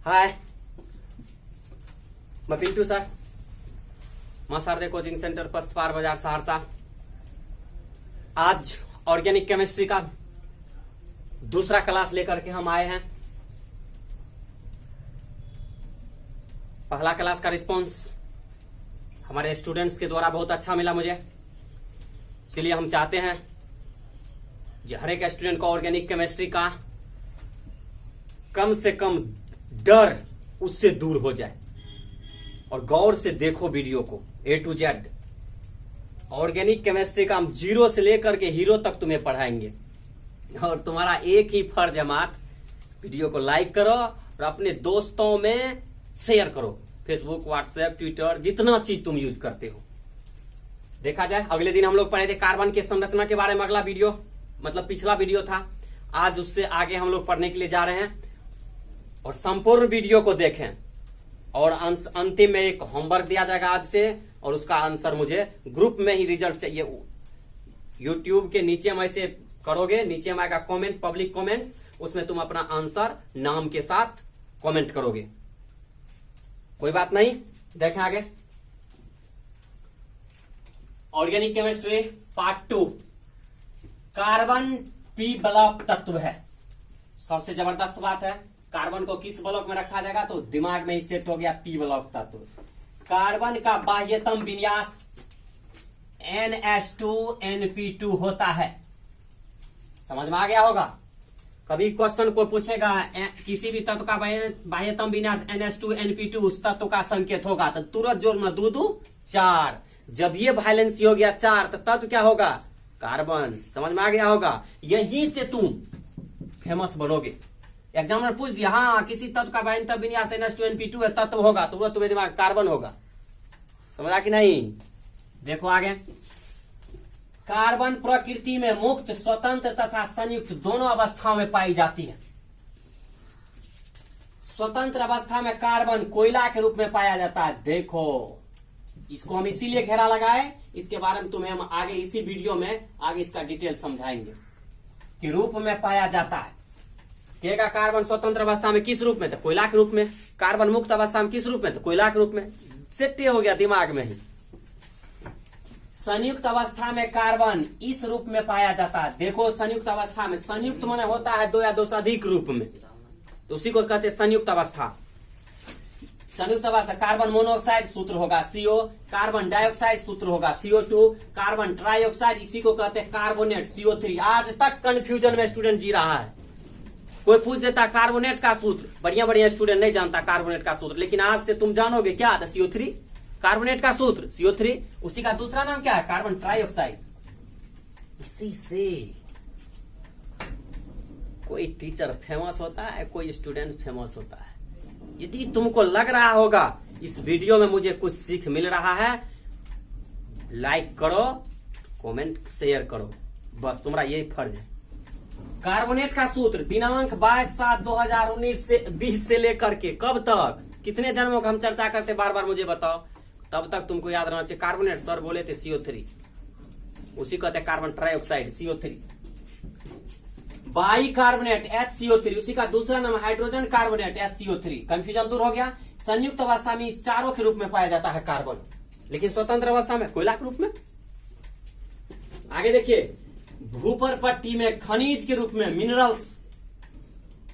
हाय, मैं पिंटू सर, मां शारदे coaching centre पस्तपार बाजार सहरसा। आज ऑर्गेनिक केमिस्ट्री का दूसरा क्लास लेकर के हम आए हैं। पहला क्लास का रिस्पांस हमारे स्टूडेंट्स के द्वारा बहुत अच्छा मिला मुझे, इसलिए हम चाहते हैं कि हर एक स्टूडेंट को ऑर्गेनिक केमिस्ट्री का कम से कम डर उससे दूर हो जाए और गौर से देखो वीडियो को A to Z। Organic chemistry का हम जीरो से लेकर के हीरो तक तुम्हें पढ़ाएंगे और तुम्हारा एक ही फर्ज है, मात्र वीडियो को लाइक करो और अपने दोस्तों में शेयर करो। फेसबुक, व्हाट्सएप, ट्विटर, जितना चीज तुम यूज करते हो। देखा जाए, अगले दिन हम लोग पढ़े थे कार्बन के संरचना के बारे में, अगला वीडियो मतलब पिछला वीडियो था। आज उससे आगे हम लोग पढ़ने के लिए जा रहे हैं और संपूर्ण वीडियो को देखें और अंतिम में एक होमवर्क दिया जाएगा आज से, और उसका आंसर मुझे ग्रुप में ही रिजल्ट चाहिए। यूट्यूब के नीचे में ऐसे करोगे, नीचे में आएगा कमेंट, पब्लिक कमेंट्स, उसमें तुम अपना आंसर नाम के साथ कमेंट करोगे। कोई बात नहीं, देखें आगे। Organic chemistry part 2, carbon P block तत्व है। सबसे जबरदस्त बात है, कार्बन को किस ब्लॉक में रखा जाएगा तो दिमाग में ही सेट हो गया, पी ब्लॉक तत्व। कार्बन का बाह्यतम विन्यास NH2NP2 होता है। समझ में आ गया होगा। कभी क्वेश्चन को पूछेगा किसी भी तत्व का बाह्यतम विन्यास NH2NP2 उस तत्व का संकेत होगा तो तुरंत जोड़ना 2 2 4। जब ये वैलेंसी हो गया 4 तो तत्व क्या होगा, कार्बन। समझ में आ गया होगा। यहीं से तुम फेमस बनोगे। एग्जामिनर पूछ दिया, हाँ किसी तत्व का बाह्यतम विन्यास NH2NP2 है, तत्व होगा, तो तुम्हें दिमाग कार्बन होगा। समझा कि नहीं। देखो आगे। कार्बन प्रकृति में मुक्त, स्वतंत्र तथा संयुक्त दोनों अवस्थाओं में पाई जाती है। स्वतंत्र अवस्था में कार्बन कोयला के रूप में पाया जाता है। देखो, इसको हम इसीलिए घेरा लगाए, इसके बारे में तुम्हें हम आगे इसी वीडियो में आगे इसका डिटेल समझाएंगे कि रूप में पाया जाता है। कहेगा कार्बन स्वतंत्र अवस्था में किस रूप में, तो कोयला के रूप में। कार्बन मुक्त अवस्था में किस रूप में, तो कोयला के रूप में। सेट हो गया दिमाग में ही। संयुक्त अवस्था में कार्बन इस रूप में पाया जाता है। देखो, संयुक्त अवस्था में, संयुक्त माने होता है 2 या 2 से अधिक रूप में, तो उसी को कहते हैं संयुक्त अवस्था। संयुक्त अवस्था, कार्बन मोनोऑक्साइड सूत्र होगा CO, कार्बन डाइऑक्साइड सूत्र होगा CO2, कार्बन ट्राइऑक्साइड इसी को कहते हैं कार्बोनेट CO3। आज तक कंफ्यूजन में स्टूडेंट जी रहा है। कोई पूछ देता कार्बोनेट का सूत्र, बढ़िया बढ़िया स्टूडेंट नहीं जानता कार्बोनेट का सूत्र, लेकिन आज से तुम जानोगे क्या था, CO3। कार्बोनेट का सूत्र CO3, उसी का दूसरा नाम क्या है, कार्बन ट्राइऑक्साइड। इसी से कोई टीचर फेमस होता है, कोई स्टूडेंट फेमस होता है। यदि तुमको लग रहा होगा इस वीडियो में मुझे कुछ सीख मिल रहा है, लाइक करो, कमेंट शेयर करो, बस तुम्हारा यही फर्ज है। कार्बोनेट का सूत्र दिनांक 22/7/2019 से 20 से लेकर के कब तक, कितने जन्मों का हम चर्चा करते बार बार मुझे बताओ, तब तक तुमको याद रहना चाहिए। कार्बोनेट सर बोले थे CO3, उसी कहते हैं carbon trioxide CO3। By carbonate HCO3, उसी का दूसरा नाम हाइड्रोजन कार्बोनेट HCO3। कंफ्यूजन दूर हो गया। संयुक्त अवस्था में इस चारों के रूप में पाया जाता है कार्बन, लेकिन स्वतंत्र अवस्था में कोयला के रूप में। आगे देखिए, भूपर पट्टी में खनिज के रूप में, मिनरल्स,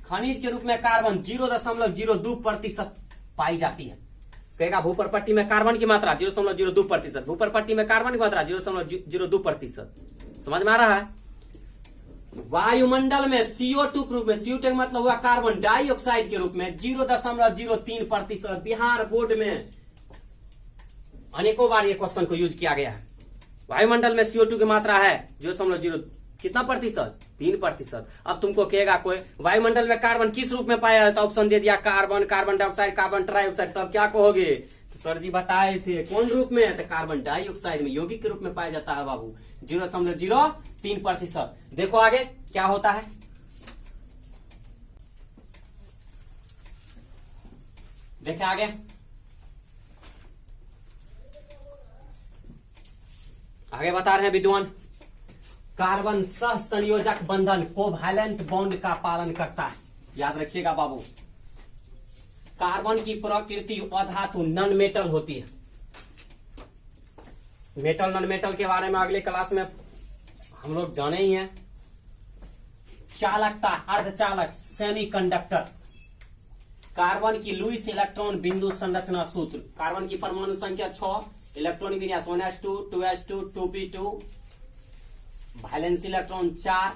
खनिज के रूप में कार्बन 0.02% पाई जाती है। कहेगा भूपर पट्टी में कार्बन की मात्रा 0.02%, भूपर पट्टी में कार्बन की मात्रा 0.02%। समझ में आ रहा है। वायुमंडल में CO2 के रूप में, CO2 का मतलब हुआ कार्बन डाइऑक्साइड के रूप में 0.03%। बिहार बोर्ड में अनेकों बार ये क्वेश्चन को यूज किया गया है। वायुमंडल में CO2 की मात्रा है 0.0 कितना प्रतिशत, 3%। अब तुमको कहेगा कोई वायुमंडल में कार्बन किस रूप में पाया जाता है, ऑप्शन दे दिया carbon, carbon dioxide, carbon trioxide, तब क्या कहोगे, तो सर जी बताए थे कौन रूप में, तो कार्बन डाइऑक्साइड में, यौगिक के रूप में पाया जाता है बाबू, 0.03%। देखो आगे क्या होता है। देखे आगे, आगे बता रहे हैं विद्वान, कार्बन सह संयोजक बंधन कोवैलेंट बॉन्ड का पालन करता है। याद रखिएगा बाबू, कार्बन की प्रकृति अधातु नॉन मेटल होती है। मेटल नॉन मेटल के बारे में अगले क्लास में हम लोग जाने ही हैं। चालकता, अर्धचालक, सेमीकंडक्टर। कार्बन की लुईस इलेक्ट्रॉन बिंदु संरचना सूत्र। कार्बन की परमाणु संख्या 6, इलेक्ट्रॉनिक विन्यास 1s2, 2s2, 2p2, valence electron 4।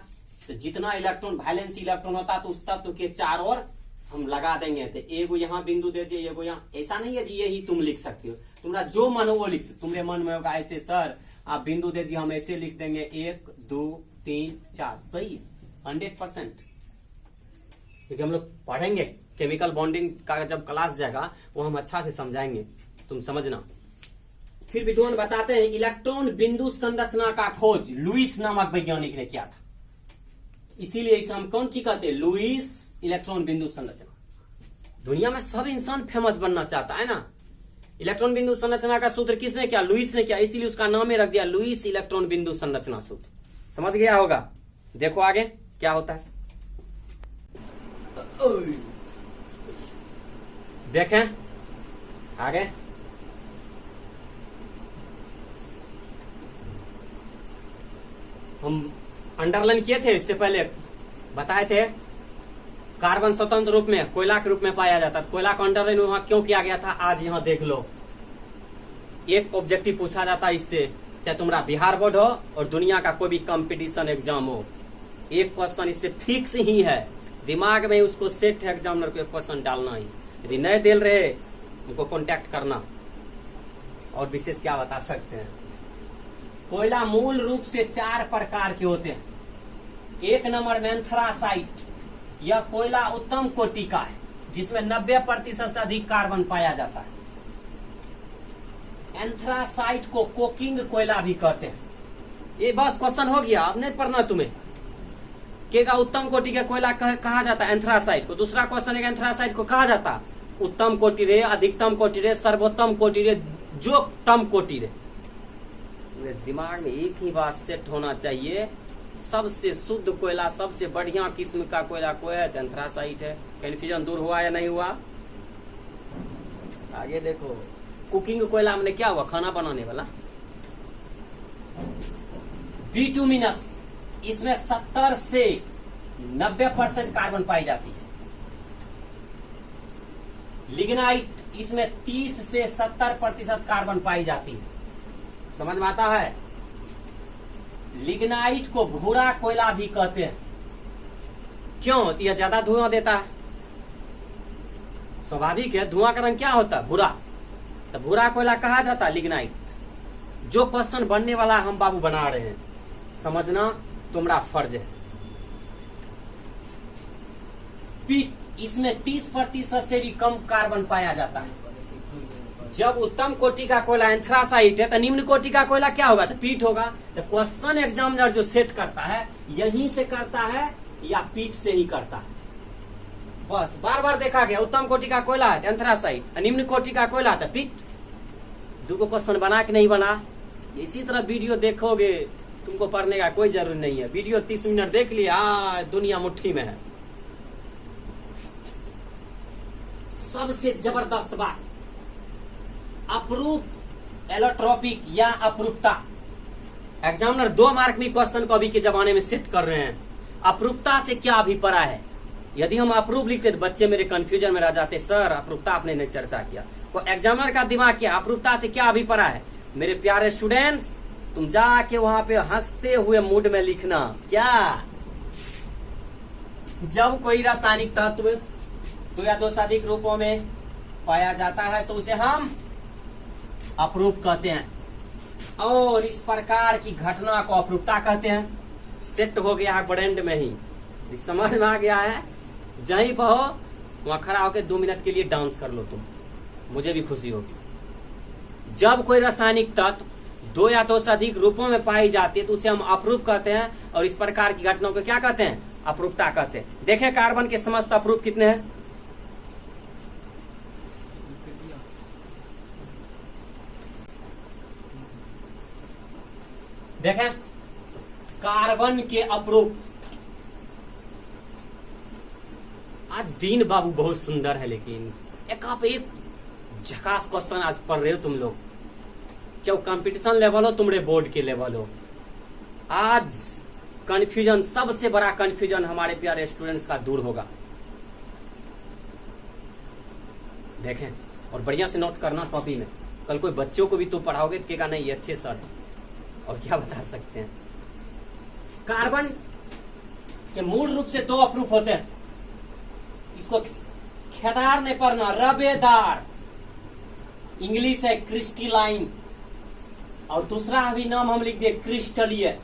तो जितना इलेक्ट्रॉन वैलेंस इलेक्ट्रॉन होता है तो उस तत्व के 4 और हम लगा देंगे। तो एगो यहाँ बिंदु दे दिए, एगो यहाँ। ऐसा नहीं है जी यही तुम लिख सकते हो, तुम्हारा जो मन हो वो लिख सकते। तुम्हारे मन में होगा ऐसे सर आप बिंदु दे दिए, हम ऐसे लिख देंगे 1 2 3 4। सही है 100%, क्योंकि हम लोग पढ़ेंगे केमिकल बॉन्डिंग का जब क्लास जाएगा वो हम अच्छा से समझाएंगे, तुम समझना। फिर विद्वान बताते हैं इलेक्ट्रॉन बिंदु संरचना का खोज लुईस नामक वैज्ञानिक ने किया था। इसीलिए इसे हम कौन सी कहते हैं, लुईस इलेक्ट्रॉन बिंदु संरचना। दुनिया में सब इंसान फेमस बनना चाहता है ना। इलेक्ट्रॉन बिंदु संरचना का सूत्र किसने किया, लुईस ने किया, इसीलिए उसका नाम ही रख दिया लुईस इलेक्ट्रॉन बिंदु संरचना सूत्र। समझ गया होगा। देखो आगे क्या होता है, देखें आगे। हम अंडरलाइन किए थे इससे पहले, बताए थे कार्बन स्वतंत्र रूप में कोयला के रूप में पाया जाता है। कोयला का अंडरलाइन वहां क्यों किया गया था, आज यहां देख लो। एक ऑब्जेक्टिव पूछा जाता है इससे, चाहे तुम्हारा बिहार बोर्ड हो और दुनिया का कोई भी कंपटीशन एग्जाम हो, एक क्वेश्चन इससे फिक्स ही है, दिमाग में उसको सेट है एग्जामिनर को एक क्वेश्चन डालना ही। यदि नहीं दिल रहे उनको कांटेक्ट करना। और विशेष क्या बता सकते हैं, कोयला मूल रूप से 4 प्रकार के होते हैं। 1 नंबर में एंथ्रासाइट, यह कोयला उत्तम कोटि का है जिसमें 90% से अधिक कार्बन पाया जाता है। एंथ्रासाइट को कोकिंग कोयला भी कहते हैं। ये बस क्वेश्चन हो गया, अब नहीं पढ़ना तुम्हें। केगा उत्तम कोटि का कोयला कहा जाता है एंथ्रासाइट को। दूसरा क्वेश्चन है एंथ्रासाइट को कहा जाता उत्तम कोटि रे, अधिकतम कोटि रे, सर्वोत्तम कोटि रे, जो तम कोटि रे। दिमाग में एक ही बात सेट होना चाहिए, सबसे शुद्ध कोयला, सबसे बढ़िया किस्म का कोयला कोई है तो एंथ्रासाइट है। कंफ्यूजन दूर हुआ या नहीं हुआ। आगे देखो, कुकिंग कोयला में क्या हुआ, खाना बनाने वाला। बिटुमिनस, इसमें 70 से 90% कार्बन पाई जाती है। लिग्नाइट, इसमें 30 से 70% कार्बन पाई जाती है। समझ में आता है। लिग्नाइट को भूरा कोयला भी कहते हैं। क्यों, तो यह ज्यादा धुआं देता है। स्वाभाविक है, धुआं का रंग क्या होता है, भूरा। तो भूरा कोयला कहा जाता है लिग्नाइट। जो क्वेश्चन बनने वाला हम बाबू बना रहे हैं, समझना तुम्हारा फर्ज है। पीट, इसमें 30% से भी कम कार्बन पाया जाता है। जब उत्तम कोटि का कोयला एंथ्रासाइट है तो निम्न कोटि का कोयला क्या होगा, तो पीट होगा। तो क्वेश्चन एग्जामिनर जो सेट करता है यहीं से करता है या पीट से ही करता है। बस बार बार देखा गया, उत्तम कोटि का कोयला है एंथ्रासाइट, निम्न कोटि का कोयला है पीट। दो क्वेश्चन बना के नहीं बना। इसी तरह वीडियो देखोगे, तुमको पढ़ने का कोई जरूरी नहीं है। वीडियो 30 मिनट देख लिया, दुनिया मुट्ठी में है। सबसे जबरदस्त बात, अप्रूप एलोट्रोपिक या अप्रूपता। एग्जामिनर 2 मार्क में क्वेश्चन को अभी के जमाने में सेट कर रहे हैं। अप्रूपता से क्या अभिप्राय है। यदि हम अप्रूव लिखते तो बच्चे मेरे कंफ्यूजन में रह जाते, सर अप्रूपता आपने नहीं चर्चा किया। तो एग्जामिनर का दिमाग क्या, अप्रूपता से क्या अभिप्राय है। मेरे प्यारे स्टूडेंट्स, तुम जाके वहां पे हंसते हुए मूड में लिखना, क्या जब कोई रासायनिक तत्व 2 या 2 से अधिक रूपों में पाया जाता है तो उसे हम अप्रूप कहते हैं। और इस प्रकार की घटना को अप्रूपता कहते हैं। सेट हो गया है ब्रेंड में ही, समझ में आ गया है। जहीं पर हो वहां खड़ा होकर 2 मिनट के लिए डांस कर लो तुम, मुझे भी खुशी होगी। जब कोई रासायनिक तत्व 2 या 2 से अधिक रूपों में पाई जाती है तो उसे हम अप्रूप कहते हैं। और इस प्रकार की घटनाओं को क्या कहते हैं, अप्रूपता कहते हैं। देखें कार्बन के समस्त अप्रूप कितने हैं। देखें कार्बन के अप्रूप। आज दिन बाबू बहुत सुंदर है, लेकिन एक आप एक झकास क्वेश्चन आज पढ़ रहे हो तुम लोग, चाहे कंपटीशन लेवल हो तुम्हारे बोर्ड के लेवल हो। आज कंफ्यूजन, सबसे बड़ा कंफ्यूजन हमारे प्यारे स्टूडेंट्स का दूर होगा। देखें और बढ़िया से नोट करना कॉपी में। कल कोई बच्चों को भी तो पढ़ाओगे तो कहेगा नहीं ये अच्छे सर है। और क्या बता सकते हैं, कार्बन के मूल रूप से दो अप्रूफ होते हैं। इसको खेदार नहीं पढ़ना, रबेदार, इंग्लिश है क्रिस्टलाइन, और दूसरा अभी नाम हम लिख दिए क्रिस्टलीय।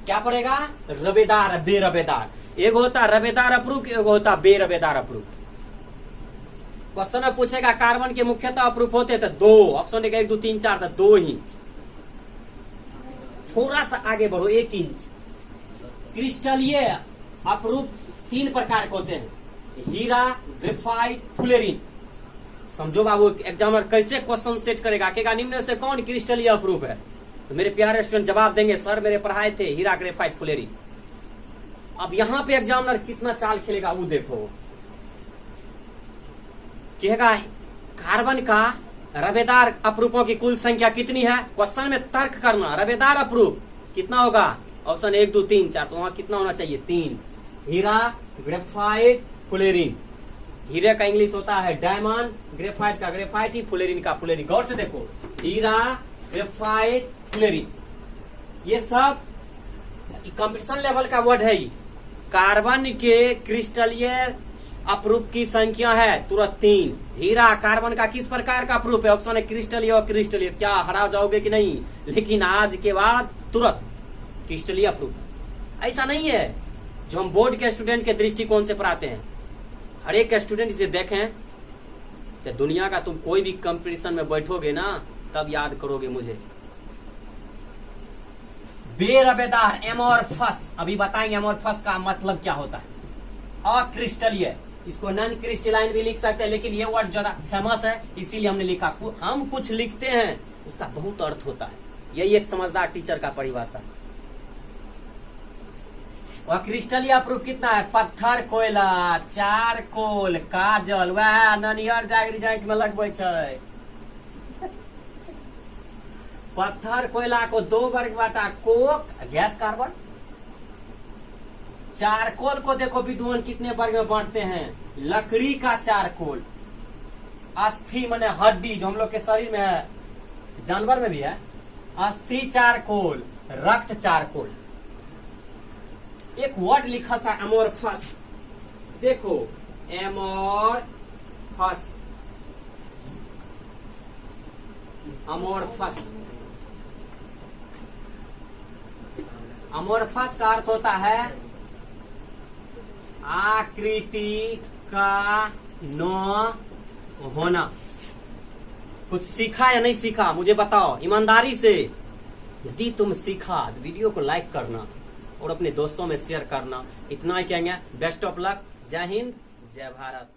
क्या पड़ेगा, रबेदार, बेरबेदार। एक होता रबेदार अप्रूफ, एक होता बेरबेदार अप्रूफ। क्वेश्चन में पूछेगा कार्बन के मुख्यतः अप्रूफ होते तो दो, ऑप्शन एक 2 3 4 था, दो ही। थोड़ा सा आगे बढ़ो 1 इंच। क्रिस्टलीय अप्रूफ 3 प्रकार के होते हैं, हीरा, ग्रेफाइट, फुलेरिन। समझो बाबू, एग्जामिनर कैसे क्वेश्चन सेट करेगा, कहेगा निम्न से कौन क्रिस्टलीय अप्रूफ है, तो मेरे प्यारे स्टूडेंट जवाब देंगे सर मेरे पढ़ाए थे हीरा, ग्रेफाइट, फुलेरिन। अब यहाँ पे एग्जामिनर कितना चाल खेलेगा वो देखो। कहेगा कार्बन का रबेदार अप्रूफों की कुल संख्या कितनी है, क्वेश्चन में तर्क करना। रबेदार अप्रूफ कितना होगा, ऑप्शन 1 2 3 4, तो वहां कितना होना चाहिए 3। हीरा, ग्रेफाइट, फुलेरिन। हीरे का इंग्लिश होता है डायमंड, ग्रेफाइट का ग्रेफाइट ही, फुलेरिन का फुलेरिन। गौर से देखो, हीरा, ग्रेफाइट, फुलेरिन, ये सब कंपटीशन लेवल का वर्ड है। कार्बन के क्रिस्टलीय अप्रूफ की संख्या है तुरंत 3। हीरा कार्बन का किस प्रकार का अप्रूफ है, ऑप्शन है क्रिस्टलीय और क्रिस्टलीय। क्या हरा जाओगे कि नहीं, लेकिन आज के बाद तुरंत क्रिस्टलीय अप्रूफ। ऐसा नहीं है जो हम बोर्ड के स्टूडेंट के दृष्टिकोण से पढ़ाते हैं। हर एक स्टूडेंट इसे देखें, चाहे दुनिया का तुम कोई भी कंपटीशन में बैठोगे ना, तब याद करोगे मुझे। बेरबेदार, एमोरफस, अभी बताएंगे एमोरफस का मतलब क्या होता है। अक्रिस्टलीय, इसको नॉन क्रिस्टलाइन भी लिख सकते हैं, लेकिन ये वर्ड ज्यादा फेमस है इसीलिए हमने लिखा। हम कुछ लिखते हैं उसका बहुत अर्थ होता है, यही एक समझदार टीचर का परिभाषा। वह क्रिस्टलीय अप्रूफ कितना है, पत्थर, कोयला, चारकोल, काजल, वह ननियर जागरी जाग में लगबे छै। पत्थर कोयला को 2 वर्ग बांटा, कोक, गैस, कार्बन। चारकोल को देखो विद्वान कितने वर्ग में बांटते हैं, लकड़ी का चारकोल, अस्थि माने हड्डी जो हम लोग के शरीर में है, जानवर में भी है, अस्थि चारकोल, रक्त चारकोल। एक वर्ड लिखा था एमोरफस, देखो एमोरफस, अमोरफस। अमोरफस का अर्थ होता है आकृति का न होना। कुछ सीखा या नहीं सीखा मुझे बताओ ईमानदारी से। यदि तुम सीखा तो वीडियो को लाइक करना और अपने दोस्तों में शेयर करना। इतना ही कहेंगे, बेस्ट ऑफ लक, जय हिंद, जय भारत।